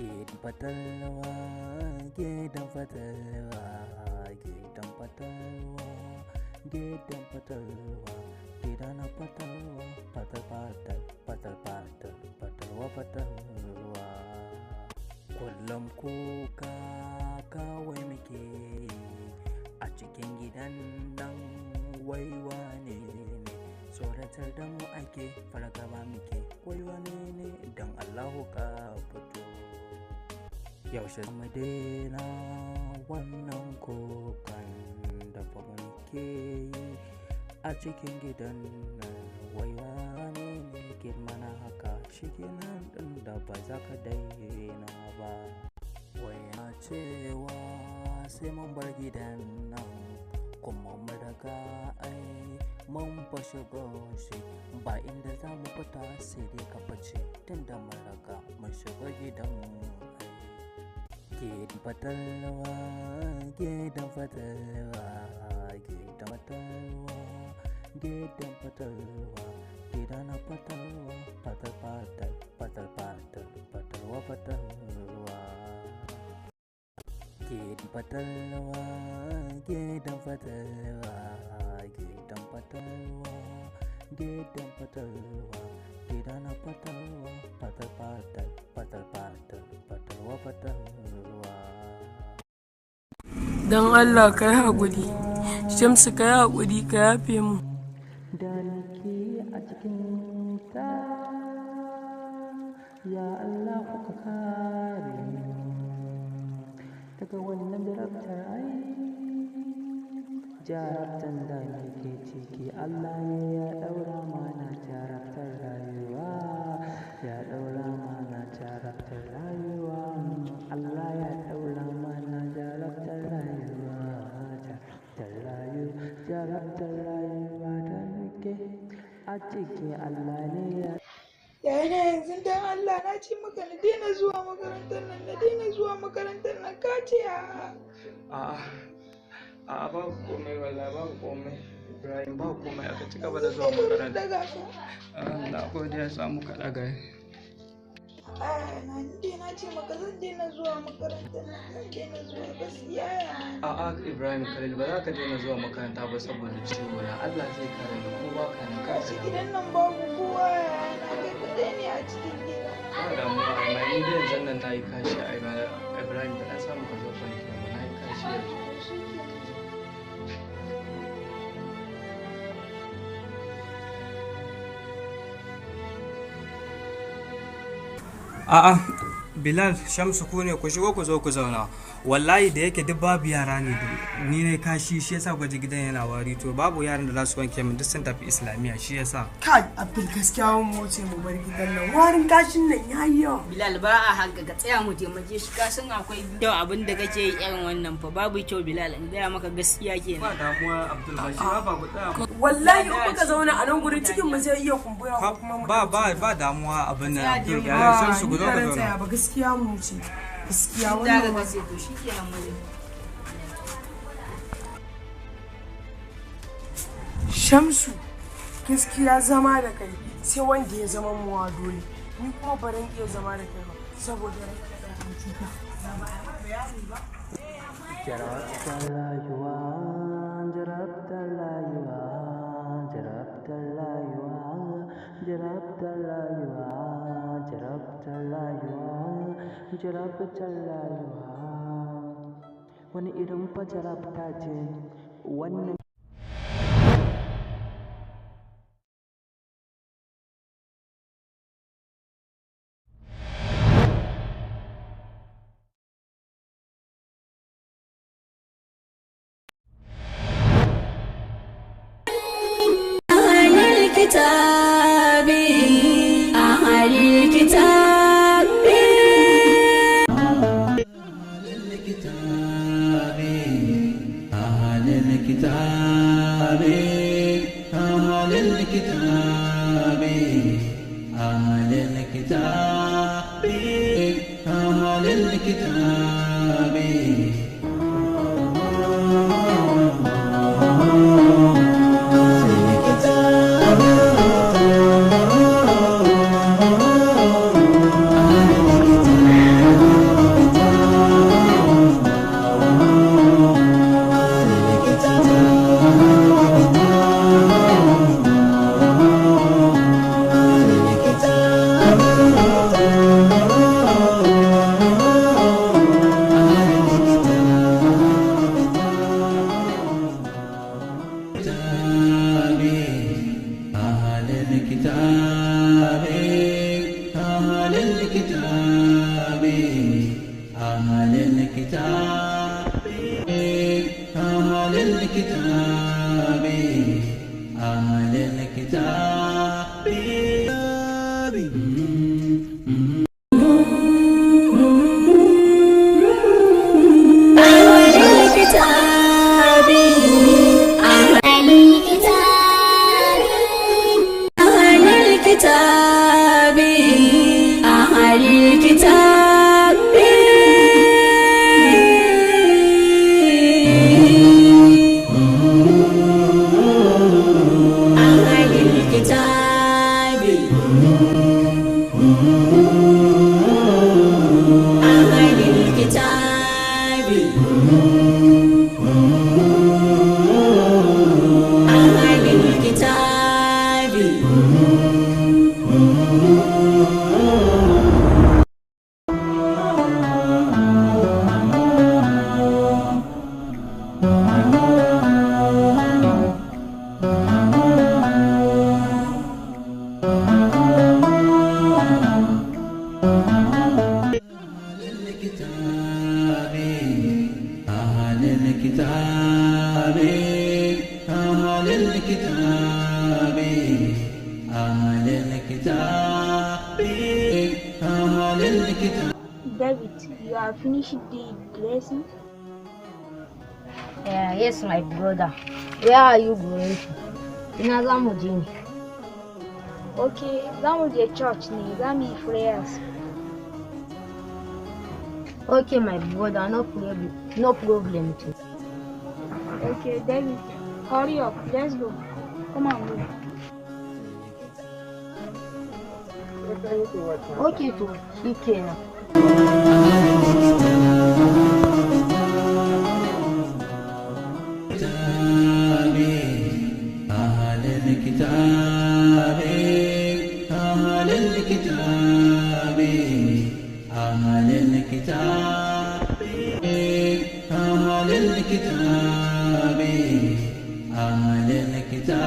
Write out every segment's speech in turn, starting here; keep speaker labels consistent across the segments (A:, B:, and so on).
A: Gidan fatalwa, gidan fatalwa, gidan fatalwa, gidan fatalwa, gidan fatalwa, fatal, fatal, fatal, fatalwa, fatalwa. Kullum kuka kawai muke yi a cikin gidan nan, waiwa ne tsoratar da mu ake, fargaba muke, waiwa ne don Allahu ka fito. Yaushe mu daina wannan kukan da fa muke yi a cikin gidan nan, waiwa ne ke mana haka, shi kenan ɗin da ba za ka daina ba. Waya cewa sai mun bar gidan nan, kuma mun riga ai mun fashe goshi, ba inda za mu fita sai dai ka fice, tun da mun riga mun shiga gidan ai. Gidan fatalwa, gidan fatalwa, gidan fatalwa, gidan fatalwa, gidan fatalwa, fatal, fatal, fatal, fatal, fatalwa, fatalwa. Gidan fatalwa, gidan fatalwa, gidan fatalwa, gidan fatalwa, gidan fatalwa, fatal, fatal, fatal, fatal, fatalwa, fatalwa.
B: Don Allah ka yi haƙuri, Shamsu ka yi haƙuri ka yafe mu.
A: Da nake a cikin ta, ya Allah ka kare mu daga wannan jarabtar ai, jarabtar da nake ciki, Allah ne ya ɗaura mana jarabtar rayuwa, ya ɗaura mana jarabtar rayuwa, Allah ya ɗaura mana jarabtar rayuwa, jarabtar rayuwa da nake a ciki, Allah ne ya.
C: Yana yanzu dan Allah na ce maka na daina zuwa makarantar nan, na daina zuwa makarantar nan, ka ce
D: A'a babu komai, wallahi babu komai Ibrahim, babu komai, aka ci gaba da zuwa makaranta. Na gode ya samu ka daga.
C: Na ce maka zan daina zuwa makarantar nan, zan daina zuwa gaskiya.
D: A'a Ibrahim Khalil, ba za ka daina zuwa makaranta ba saboda ciwo na, Allah zai kare ni ko ba ka nan ka
C: ci gidan nan babu kowa, yana kai kaɗai ne a cikin gida.
D: Ba damuwa, amma ni da yanzu nan na yi kashi a Ibrahim, da na samu ka zo kwanki ba, na yi kashi yanzu.
E: A'a, Bilal, Shamsu ku ne ku shigo ku zo ku zauna. Wallahi da yake duk babu yara ne, ni ne kashi shi yasa gwaji gidan yana wari, to babu yaran da za su wanke min, duk sun tafi Islamiyya shi yasa.
B: Kai, Abdul gaskiya mu wuce mu bar gidan nan, warin kashin nan yayi yawa.
F: Bilal ba a haka, ka tsaya mu taimake shi, ka san akwai da abin da kake yi irin wannan fa babu kyau Bilal, in gaya maka gaskiya kenan.
D: Ba damuwa Abdul, ba shi ba ku tsaya.
B: Wallahi in muka zauna a nan gurin cikin mu zai iya kumbura ko kuma mu
E: ba damuwa abin nan Abdul, ya san su gudu ku zauna.
B: Ba gaskiya mu wuce. Gaskiya
F: Da
B: wannan
F: ga sai to shikenan mu.
B: Shamsu, gaskiya zama da kai sai wanda ya zama muwa dole, ni kuma baran iya zama da kai ba saboda ranka da cuta.
A: Jarabtar rayuwa, jarabtar rayuwa, jarabtar rayuwa, jarabtar rayuwa, jarabtar rayuwa, jarabtar rayuwa. Wani irin fa jarabta ce wannan.
G: أهل الكتاب أهل الكتاب أهل الكتاب
H: David, you have finished the lesson?
I: Yes, my brother. Where are you going to? Ina za mu je ne.
H: Okay, za mu je church ne, za mu yi prayers.
I: Okay, my brother, no problem too.
H: Okay, David, hurry up, let's go. Come on, go.
I: Okay, to shi kenan.
G: أهل الكتاب أهل الكتاب أهل الكتاب أهل الكتاب أهل الكتاب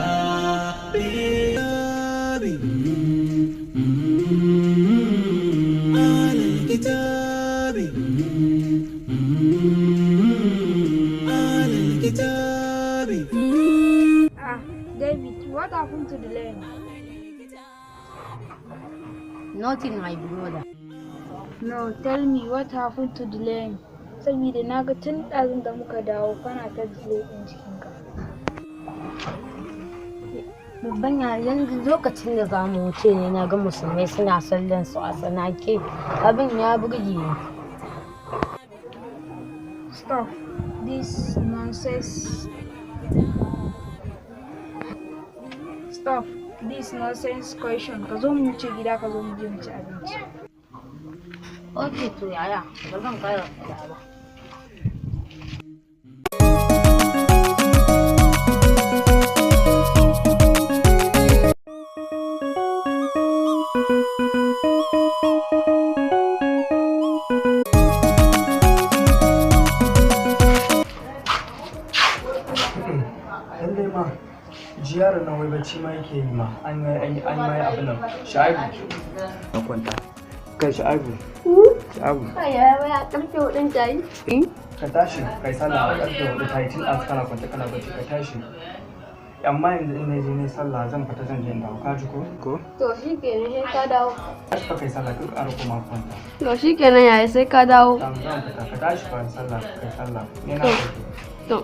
G: أهل الكتاب أهل الكتاب.
H: David, what happened to the land?
I: Nothing, my brother.
H: No, tell me what happened to the land. Saboda na ga tun ɗazun da muka dawo kana ta delay ɗin cikinka.
I: Babban yanzu lokacin da za mu wuce ne na ga musulmai suna sallan su a tsanake. Abin ya burge ni.
H: Stop this nonsense. Stop this nonsense question. Ka zo mu wuce gida, ka zo mu je mu ci abinci.
I: Okay, to yaya, ba zan kara faɗa ba.
E: Lallai ma jiyarar nan wai bacci ma yake yi ma an yi abin nan. Sha'ibu na kwanta kai Sha'ibu
I: Kai ya karfe hudun tayi?
E: ka tashi kai sallah a ƙarfe 4 tayi tun ɗazu kana kwanta kana bacci ka tashi. Amma yanzu in na je ne sallah zan fita zan je in dawo ka ji ko?
I: To shi kenan sai ka dawo.
E: Tashi fa kai sallah duk ƙara koma kwanta.
I: To shi kenan yaya sai ka dawo.
E: Zan fita ka tashi fa sallah kai sallah. Ne na
I: To.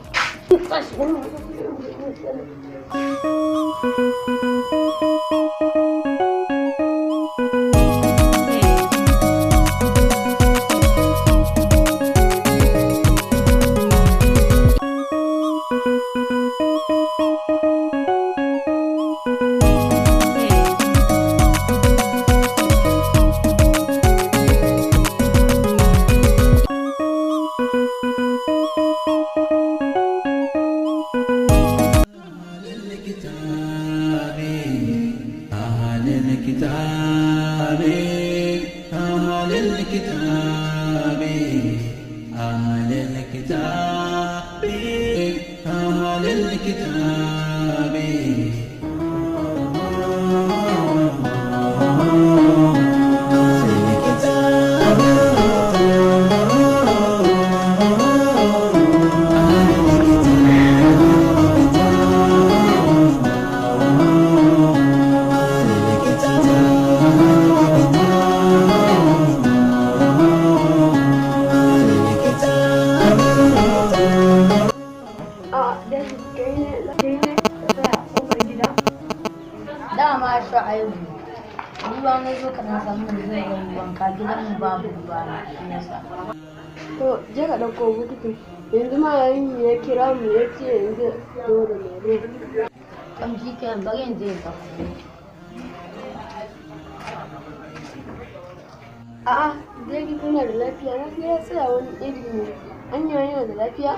G: الكتاب
I: na san mun zai yi wanka gidan mu babu ruwa na yasa.
J: To je ka ɗauko bukitin. Yanzu ma yayin ya kira mu ya ce yanzu zo da lero.
I: Kam shi ke bari in je in ɗauko.
J: A'a, David yana da lafiya, na sai ya tsaya wani iri ne. Anya yana da lafiya?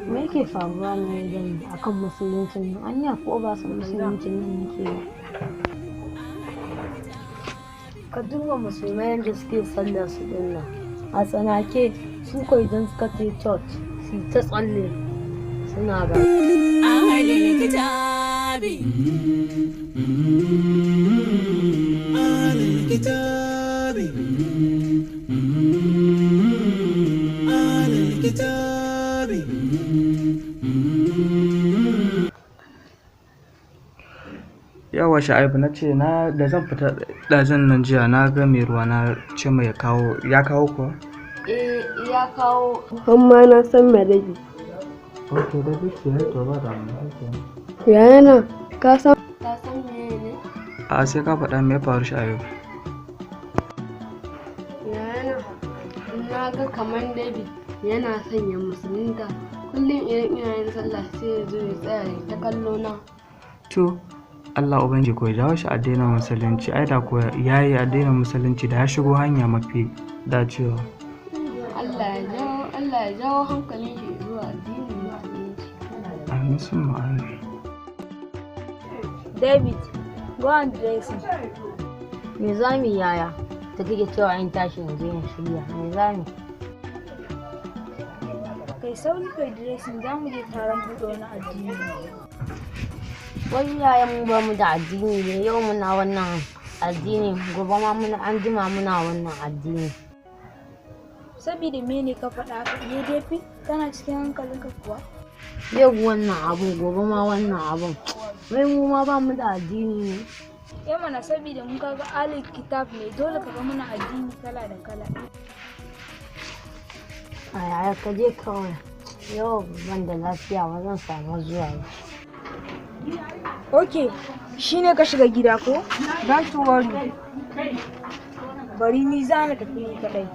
I: Me yake faruwa ne yanzu akan musuluncin nan? Anya ko ba su musuluncin nan nake ba? Ka duba musulmai yadda suke sallar su din nan. A tsanake su ko idan suka je church su ta tsalle suna ba.
K: Ahlul kitabi. Ahlul kitabi. Ahlul kitabi.
E: Yawa Sha'ibu na ce da zan fita ɗazun nan jiya na ga mai ruwa na ce mai ya kawo kuwa?
J: Ya kawo. Amma na san madadi.
E: Ok, da biki ya to ba da mu.
J: Yana ka san mene ne?
E: A sai ka faɗa me ya faru Sha'ibu.
J: Yana na ga kamar David yana sanya musulunta. Kullum idan ina yin sallah sai ya zo ya tsaya ya ta kallo na.
E: To Allah Ubangiji ko ya jawo shi addinin musulunci, ai da ko yayi addinin musulunci da ya shigo hanya mafi dacewa.
J: Allah ya jawo hankalin shi zuwa addinin musulunci.
E: Amin sun ma'ani.
H: David, go and dressing.
I: Me za mu yaya? Ta kike cewa in tashi in je in shirya. Me za mu?
H: Kai sauri kai dressing, za mu je taron buɗe wani addini.
I: Wai yayan mu ba mu da addini ne, yau muna wannan addini, gobe ma an jima muna wannan addini.
H: Sabida me ne ka faɗa haka? Ne dai kana cikin hankalinka kuwa?
I: Yau wannan abun, gobe ma wannan abun. Wai mu ma ba mu da addini ne.
H: Mana sabida mun kaga ahlul kitab ne, dole ka ga muna addini kala da kala.
I: Yaya ka je kawai. Yau ban da lafiya ba zan samu zuwa ba.
H: Ok, shi ne ka shiga gida ko? Don't worry. Bari ni za na tafi ni kaɗai.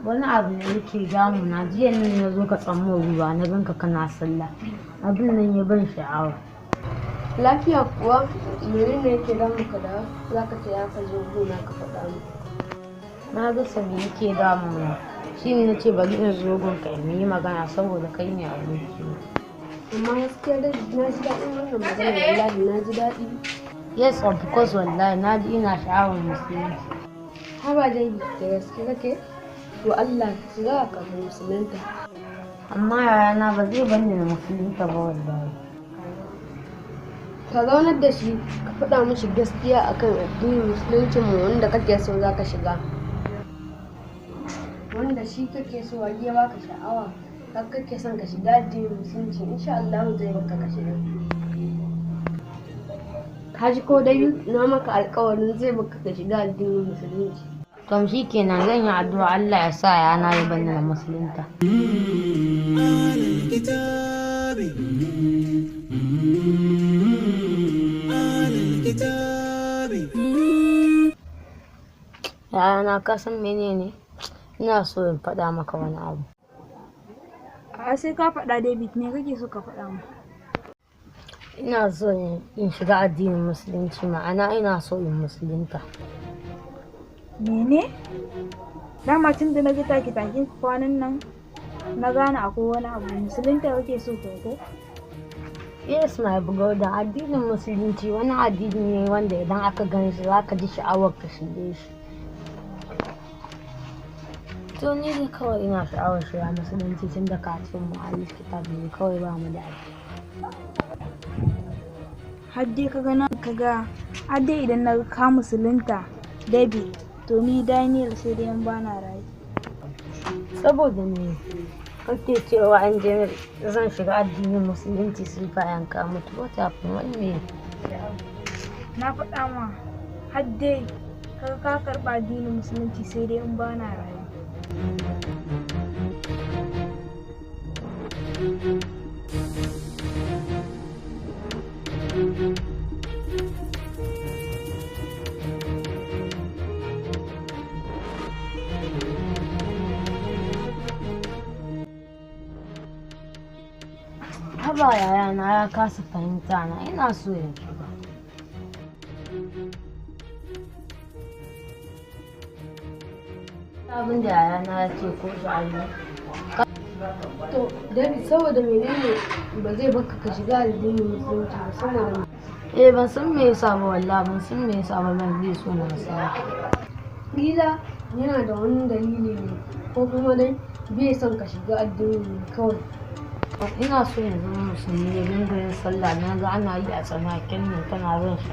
I: Wani abu ne yake damuna, jiya nan na zo ka tsammo ruwa na ganka kana sallah. Abin nan ya ban sha'awa.
J: Lafiya kuwa menene yake damu ka da za ka ce ya ka zo gona ka faɗa mu.
I: Na ga sani yake damuna. Shi ne na ce bari in zo gonka in yi magana saboda kai ne aboki.
J: Amma gaskiya da na ji daɗin wannan magana, wallahi na ji daɗi.
I: Yes, of course wallahi na ji ina sha'awar musulunci.
J: Haba dai da gaske kake? To Allah za ka musulunta.
I: Amma yayana ba zai bani da musulunta ba wallahi.
J: Ka zaunar da shi ka faɗa mishi gaskiya akan addinin musuluncin mu wanda kake so za ka shiga. Wanda shi kake so a ya baka sha'awa, ka kake son ka shiga addinin musulunci, insha Allah zai baka ka shiga. Ka ji ko dai na maka alƙawarin zai baka ka shiga addinin musulunci.
I: Tom shi kenan zan yi addu'a Allah ya sa yana ya bani da musulunta. Yana ka san menene? Ina so in faɗa maka wani abu.
H: A sai ka faɗa David, ne kake so ka faɗa mu?
I: Ina so in shiga addinin musulunci, ma'ana ina so in musulunta.
H: Mene? Dama tun da na ji take-taken kwanan nan na gane akwai wani abu. Musulunta kake so ko?
I: Yes, my brother, addinin musulunci wani addini ne wanda idan aka gan shi za ka ji sha'awar ka shige shi. To ni dai kawai ina sha'awar shiga musulunci tun da kafin mu alif kitab ne kawai ba mu da
H: har dai har dai idan na ka musulunta David to ni Daniel sai dai in bana rayu.
I: Saboda me kake cewa an je zan shiga addinin musulunci sai bayan ka mutu wata wani
H: na faɗa ma har dai ka karɓa addinin musulunci sai dai in bana rayu.
I: Haba yayana ya kasa fahimta na ina so ya shiga. Abin da yayana ya ce ko sha'ayi.
J: To, David saboda menene ba zai baka ka shiga addinin musulunci ba saboda
I: ban san me yasa ba wallahi ban san me yasa ba ban zai so na sa.
J: Kila yana da wani dalili ne ko kuma dai bai son ka shiga addinin kawai.
I: Ina so ya zama musulmi ya dinga yin sallah na ga ana yi a tsanakin nan tana ran shi.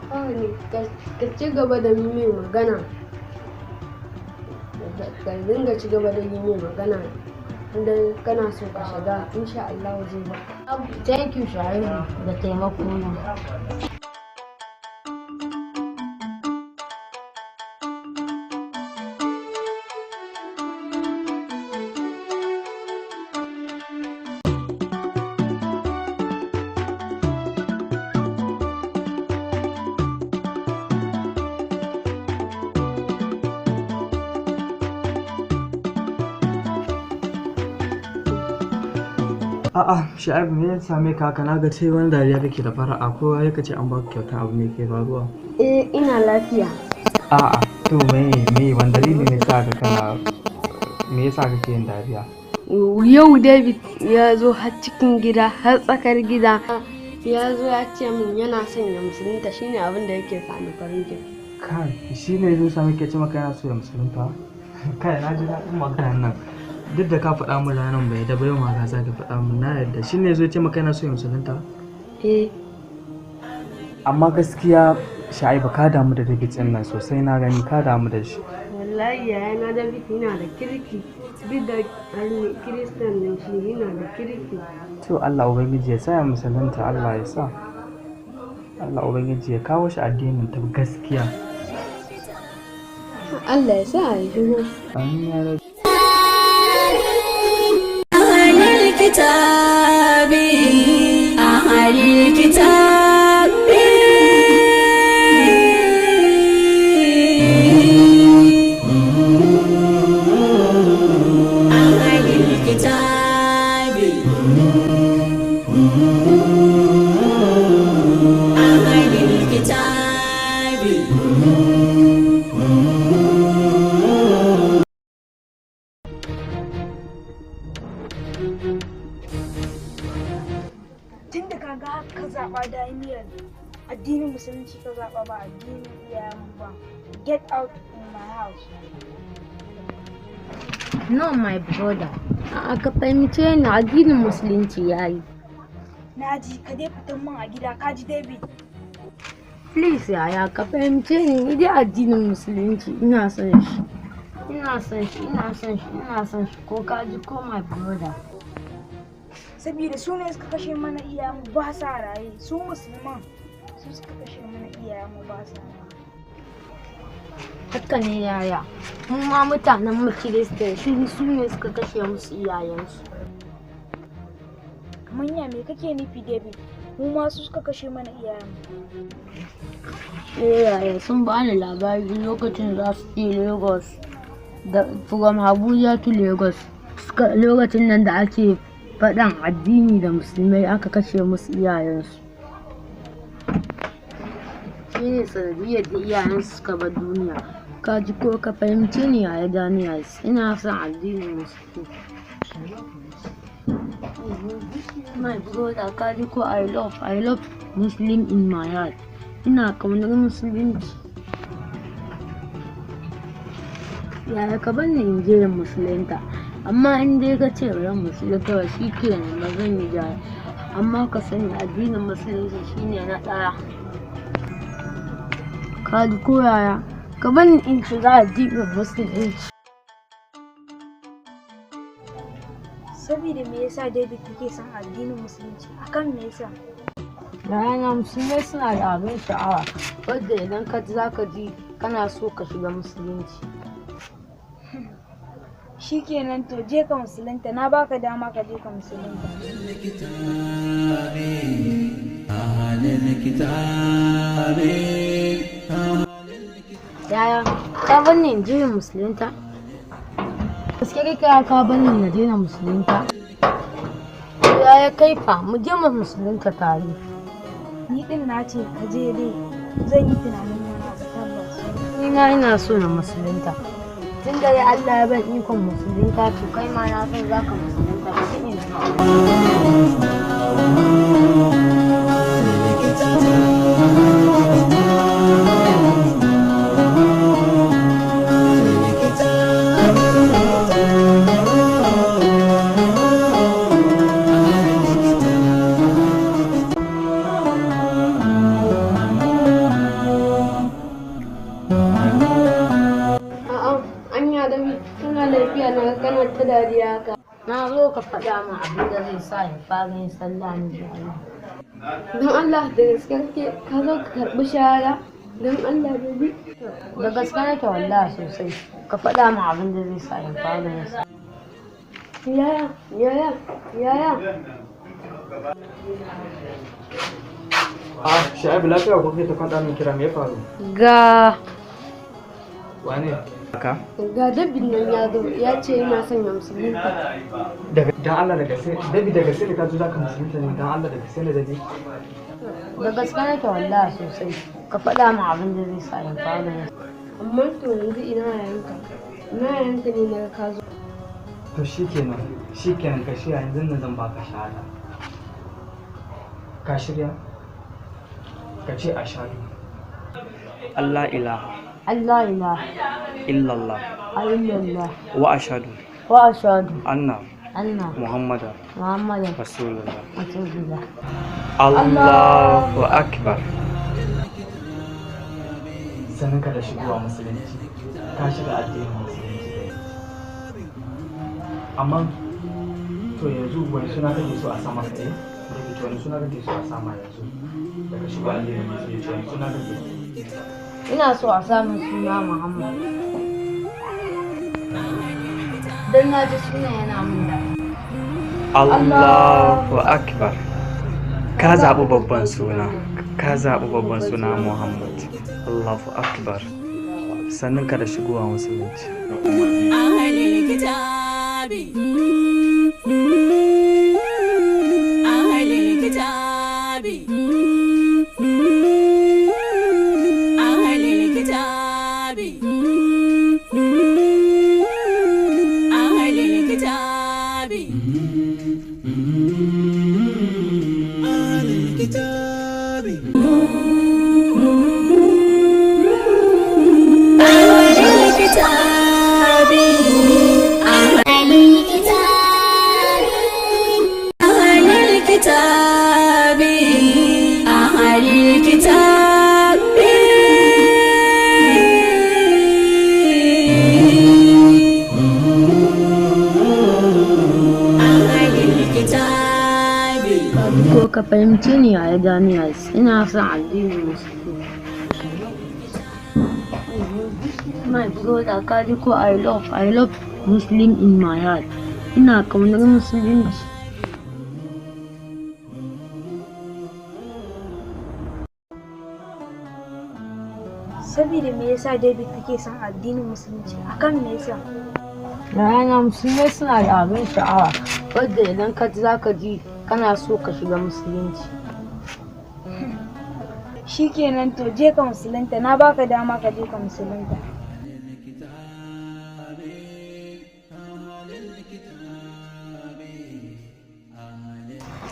J: Kawai ne ka ci gaba da mai magana. Ka dinga ci gaba da yi mai magana idan kana so ka shiga insha Allah zai ba.
I: Thank you Shaibu da taimako na.
E: A'a, Sha'ib me ya same ka haka? Na ga sai wani dariya kake da fara'a ko ya kace an baka kyauta abu ne ke faruwa?
J: Ina lafiya.
E: A'a, to me wani dalili ne sa ka kana me yasa kake yin dariya?
J: Yau David ya zo har cikin gida har tsakar gida ya zo ya ce min yana son ya musulunta shine abin da yake sani farin ciki.
E: Kai, shi ne zai sami ke ce maka yana so ya musulunta? Kai, na ji daɗin maganar nan. Duk da ka faɗa min ranar bai da bayan ma ka sake faɗa min na yadda shi ne zai ce maka yana so ya musulunta? Amma gaskiya Sha'ibu ka damu da David ɗin nan sosai na gani ka damu da shi.
J: Wallahi yayana David yana da kirki duk da Kiristan ne shi yana da kirki.
E: To Allah Ubangiji ya sa ya musulunta Allah ya sa. Allah Ubangiji ya kawo shi addinin ta gaskiya.
J: Allah ya sa ya shigo.
E: Amin ya rabu.
K: أهل الكتاب
H: Tun da kaga ka zaɓa Daniel addinin musulunci ka zaɓa ba addinin iyayen ba. Get out in my house.
I: No my brother. Ka fahimce ni addinin musulunci yayi.
H: Naji ka dai fitan min a gida ka ji David.
I: Please yaya ka fahimce ni dai addinin musulunci ina son shi. Ina son shi ko ka ji ko my brother.
H: Saboda su ne suka kashe mana iyayenmu ba sa raye, su musulman su suka kashe mana iyayenmu ba sa raye.
I: Haka ne yaya, mu ma mutanen mu Kirista su ne suka kashe musu iyayensu.
H: Kamar ya me kake nufi David? Mu ma su suka kashe mana iyayenmu.
I: Yaya sun bani labari lokacin za su je Lagos from Abuja to Lagos lokacin nan da ake faɗan addini da musulmai aka kashe musu iyayensu. Shi ne sanadiyar da iyayensu suka bar duniya. Ka ji ko ka fahimci ni yaya Daniel ina son addinin musulmi. My brother ka ji ko I love Muslim in my heart. Ina ƙaunar musulunci. Yaya ka bar ni in je yin musulunta, amma in dai ka ce ran musulunta ba shi kenan ba zan yi jaya, amma ka sani addinin musulunci shine na ɗaya. Ka ji ko yaya? Ka bar ni in shiga addinin musulunci.
H: Saboda me yasa David kake son addinin musulunci? Akan me yasa?
I: Yayana musulmai suna da abin sha'awa wadda idan ka ji za ka ji kana so ka shiga musulunci.
H: Shikenan to je ka musulunta, na baka dama ka je ka musulunta.
I: Yaya ka bar ni in je yin musulunta? Gaske kai ka bar ni na daina musulunta? Yaya kai fa mu je mu musulunta tare.
H: Ni din na ce ka je dai, zan yi tunanin wani abu tabbas.
I: Ni ina so na musulunta. Tun da ya Allah ya ban ikon musulunta to kai ma na san za ka musulunta ba shi ne. Na zo ka faɗa min abin da zai sa in fara yin sallah ni da Allah. Don Allah da gaske kake ka zo ka karɓi shahada? Don Allah baby. Da gaske nake wallahi sosai. Ka faɗa min abin da zai sa in fara yin sallah. Yaya.
E: Sha'ibu lafiya ko kai ta kwanta min kira me ya faru?
I: Ga
E: Wane? Ka?
I: Ga David nan ya zo ya ce yana son ya musulunta.
E: Dan Allah da gaske, David da gaske ne ka zo zaka musulunta ne dan Allah da gaske ne David.
I: Da gaske nake wallahi sosai. Ka faɗa min abin da zai sa in fara yin. Amma to yanzu ina yayanka? Ina yayanka ne na ka zo.
E: To shikenan ka shirya yanzu nan zan baka shahada. Ka shirya? Ka ce ashhadu Allah ilaha illallah wa ashhadu anna muhammadan rasulullah. Allahu akbar. Sanin ka da shigowa musulunci, ka shiga addinin musulunci. Amma to yanzu wani suna kake so a sama ka daga wani suna kake so a sama yanzu daga shigo addinin musulunci wani suna kake so?
I: Ina so a samun suna Muhammad. Don na ji suna yana min da.
E: Allahu akbar. Ka zaɓi babban suna. Muhammad. Allahu akbar. Sannan ka da shigowa musulunci.
K: Ahlul kitabi. Ahlul kitabi.
I: Ko ka fahimci ni a Daniels, ina son addinin musulmi. My brother, kaji ko I love Muslim in my heart. Ina kaunar musulunci.
H: Saboda me yasa David kake son addinin musulunci? Akan me yasa?
I: Yayana musulmai suna da abin sha'awa wadda idan ka ji za ka ji kana so ka shiga musulunci.
H: Shikenan to je ka musulunta, na baka dama ka je ka musulunta.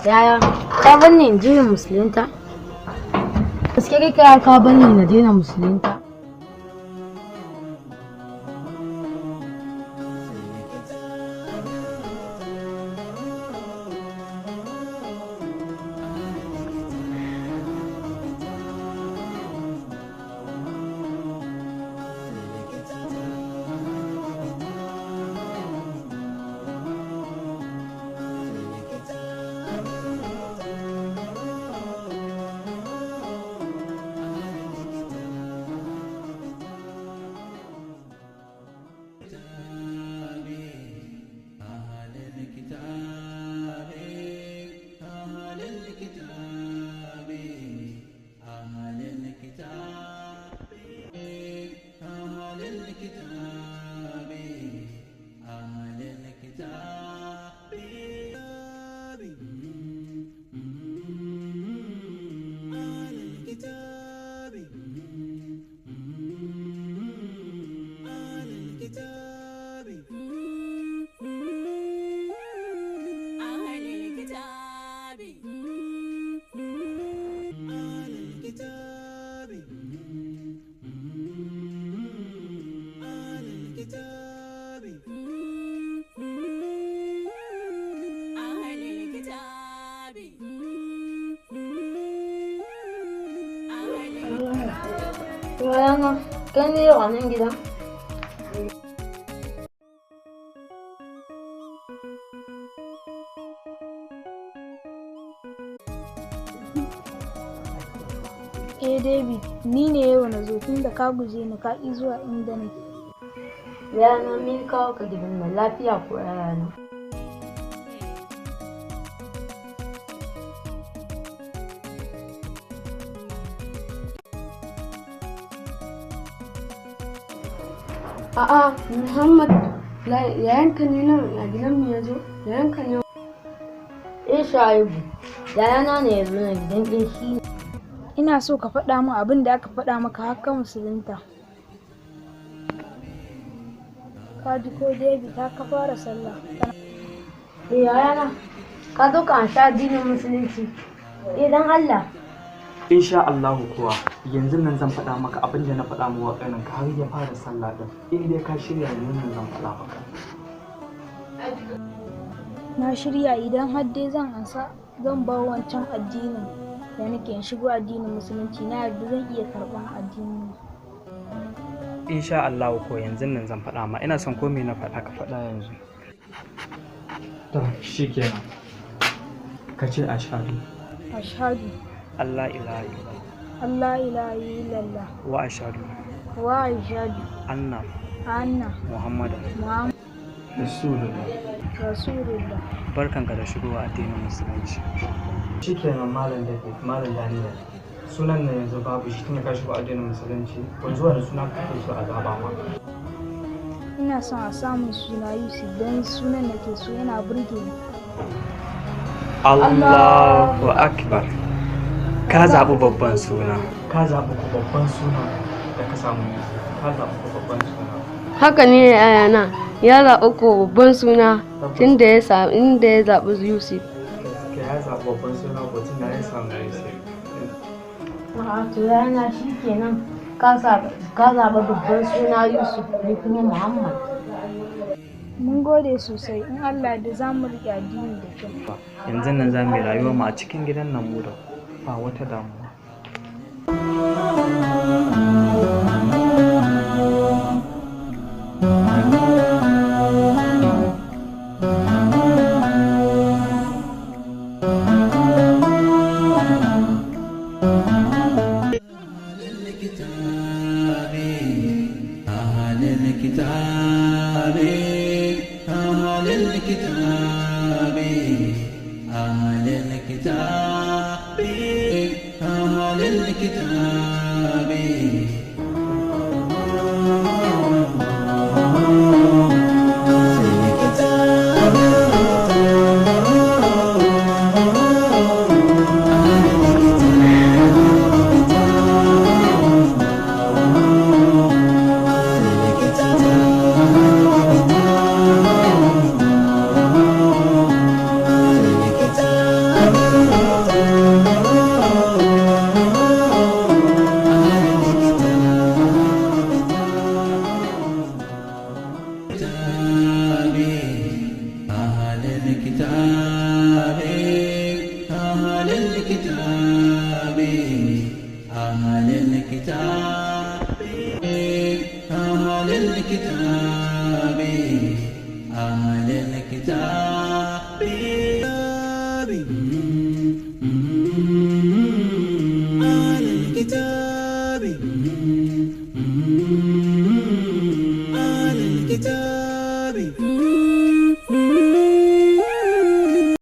I: Yaya ka bar ni in je yin musulunta? Gaske kai ka bar ni na daina musulunta?
G: الكتاب أهل الكتاب أهل الكتاب أهل الكتاب أهل الكتاب أهل الكتاب
I: Rana, kai ne yau a nan gida?
H: David, ni ne yau na zo tun da ka guje ni ka ƙi zuwa inda nake.
I: Rana, me kawo ka gidan nan lafiya ko rana? A'a, Muhammad, yayanka ne nan a gidan mu ya zo? Yayanka ne? Shaibu, yayana ne ya zo na gidan ɗin shi.
H: Ina so ka faɗa min abin da aka faɗa maka har ka musulunta. Ka ji ko David ta ka fara sallah.
I: Yayana, ka zo ka sha addinin musulunci. Dan Allah.
E: Insha Allahu kuwa yanzu nan zan faɗa maka abin da na faɗa mu wa ƙanin ka har ya fara sallah din. In dai ka shirya yanzu nan zan faɗa maka.
H: Na shirya idan har dai zan ansa zan bar wancan addinin da nake in shigo addinin musulunci na yarda zan iya karɓan addini.
E: Insha Allahu ko yanzu nan zan faɗa ma ina son ko me na faɗa ka faɗa yanzu. To shikenan. Ka ce ashhadu.
H: Ashhadu.
E: Allah ilaha illallah.
H: Allah ilaha illallah.
E: Wa ashhadu.
H: Wa ashhadu.
E: Anna. Muhammadan.
H: Rasulullah.
E: Barkanka da shigowa addinin musulunci. Shikenan malam David, malam Daniel. Sunan nan yanzu babu shi tun ka shigo addinin musulunci. Wanzu wani suna kake so a zaba ma?
H: Ina son a samun suna Yusuf don sunan da ke so yana burge ni.
E: Allahu Akbar. Ka zaɓi babban suna. Ka zaɓi babban suna da ka samu Yusuf. Ka zaɓi babban suna.
I: Haka ne yayana. Ya zaɓi ko babban suna tun da ya zaɓi Yusuf.
E: Ya zaɓi babban suna ko tun da ya samu Yusuf.
I: To yana shi kenan ka zaɓi babban suna Yusuf ne kuma Muhammad.
H: Mun gode sosai in Allah da za mu riƙe addini da kyau.
E: Yanzu nan za mu yi rayuwar mu a cikin gidan nan mu da ba wata damuwa.